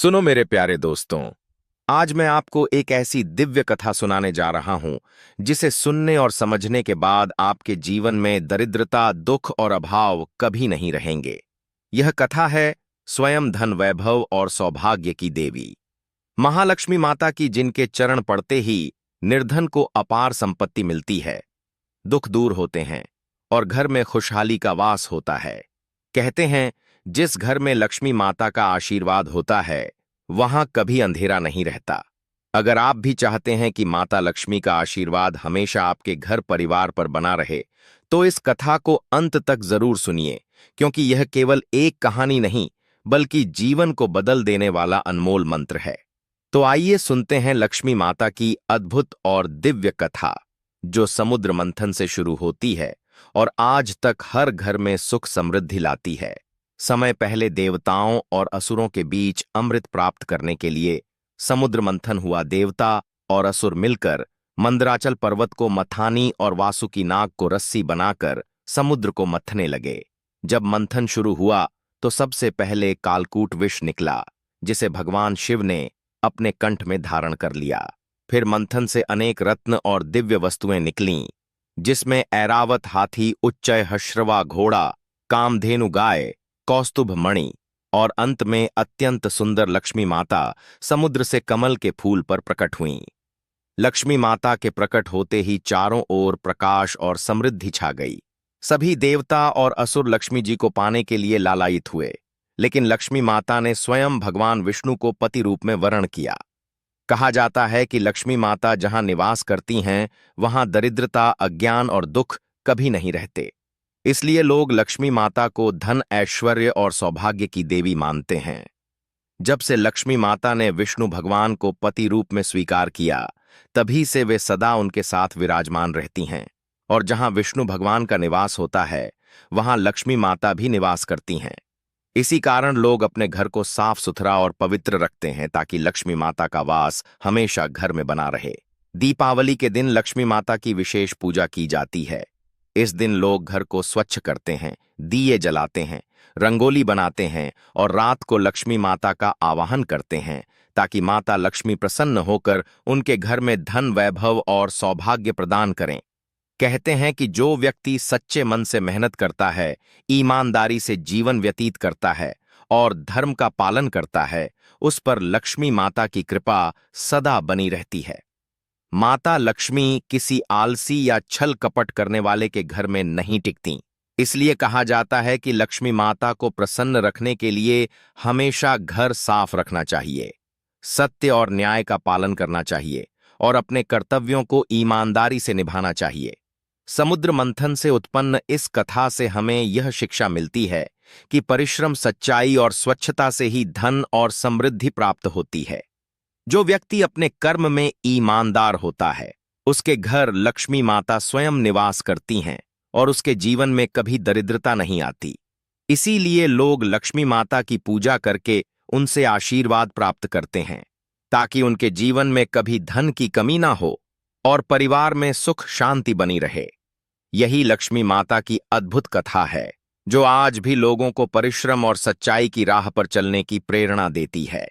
सुनो मेरे प्यारे दोस्तों, आज मैं आपको एक ऐसी दिव्य कथा सुनाने जा रहा हूं जिसे सुनने और समझने के बाद आपके जीवन में दरिद्रता, दुख और अभाव कभी नहीं रहेंगे। यह कथा है स्वयं धन, वैभव और सौभाग्य की देवी महालक्ष्मी माता की, जिनके चरण पड़ते ही निर्धन को अपार संपत्ति मिलती है, दुख दूर होते हैं और घर में खुशहाली का वास होता है। कहते हैं, जिस घर में लक्ष्मी माता का आशीर्वाद होता है वहां कभी अंधेरा नहीं रहता। अगर आप भी चाहते हैं कि माता लक्ष्मी का आशीर्वाद हमेशा आपके घर परिवार पर बना रहे, तो इस कथा को अंत तक जरूर सुनिए, क्योंकि यह केवल एक कहानी नहीं बल्कि जीवन को बदल देने वाला अनमोल मंत्र है। तो आइए सुनते हैं लक्ष्मी माता की अद्भुत और दिव्य कथा, जो समुद्र मंथन से शुरू होती है और आज तक हर घर में सुख समृद्धि लाती है। समय पहले देवताओं और असुरों के बीच अमृत प्राप्त करने के लिए समुद्र मंथन हुआ। देवता और असुर मिलकर मंदराचल पर्वत को मथानी और वासुकी नाग को रस्सी बनाकर समुद्र को मथने लगे। जब मंथन शुरू हुआ तो सबसे पहले कालकूट विष निकला, जिसे भगवान शिव ने अपने कंठ में धारण कर लिया। फिर मंथन से अनेक रत्न और दिव्य वस्तुएं निकलीं, जिसमें ऐरावत हाथी, उच्चय हश्रवा घोड़ा, कामधेनु गाय, कौस्तुभ मणि और अंत में अत्यंत सुंदर लक्ष्मी माता समुद्र से कमल के फूल पर प्रकट हुईं। लक्ष्मी माता के प्रकट होते ही चारों ओर प्रकाश और समृद्धि छा गई। सभी देवता और असुर लक्ष्मी जी को पाने के लिए लालायित हुए, लेकिन लक्ष्मी माता ने स्वयं भगवान विष्णु को पति रूप में वरण किया। कहा जाता है कि लक्ष्मी माता जहां निवास करती हैं वहां दरिद्रता, अज्ञान और दुख कभी नहीं रहते। इसलिए लोग लक्ष्मी माता को धन, ऐश्वर्य और सौभाग्य की देवी मानते हैं। जब से लक्ष्मी माता ने विष्णु भगवान को पति रूप में स्वीकार किया, तभी से वे सदा उनके साथ विराजमान रहती हैं, और जहां विष्णु भगवान का निवास होता है वहां लक्ष्मी माता भी निवास करती हैं। इसी कारण लोग अपने घर को साफ सुथरा और पवित्र रखते हैं, ताकि लक्ष्मी माता का वास हमेशा घर में बना रहे। दीपावली के दिन लक्ष्मी माता की विशेष पूजा की जाती है। इस दिन लोग घर को स्वच्छ करते हैं, दिए जलाते हैं, रंगोली बनाते हैं और रात को लक्ष्मी माता का आवाहन करते हैं, ताकि माता लक्ष्मी प्रसन्न होकर उनके घर में धन, वैभव और सौभाग्य प्रदान करें। कहते हैं कि जो व्यक्ति सच्चे मन से मेहनत करता है, ईमानदारी से जीवन व्यतीत करता है और धर्म का पालन करता है, उस पर लक्ष्मी माता की कृपा सदा बनी रहती है। माता लक्ष्मी किसी आलसी या छल कपट करने वाले के घर में नहीं टिकती। इसलिए कहा जाता है कि लक्ष्मी माता को प्रसन्न रखने के लिए हमेशा घर साफ रखना चाहिए, सत्य और न्याय का पालन करना चाहिए और अपने कर्तव्यों को ईमानदारी से निभाना चाहिए। समुद्र मंथन से उत्पन्न इस कथा से हमें यह शिक्षा मिलती है कि परिश्रम, सच्चाई और स्वच्छता से ही धन और समृद्धि प्राप्त होती है। जो व्यक्ति अपने कर्म में ईमानदार होता है, उसके घर लक्ष्मी माता स्वयं निवास करती हैं और उसके जीवन में कभी दरिद्रता नहीं आती। इसीलिए लोग लक्ष्मी माता की पूजा करके उनसे आशीर्वाद प्राप्त करते हैं, ताकि उनके जीवन में कभी धन की कमी ना हो और परिवार में सुख शांति बनी रहे। यही लक्ष्मी माता की अद्भुत कथा है, जो आज भी लोगों को परिश्रम और सच्चाई की राह पर चलने की प्रेरणा देती है।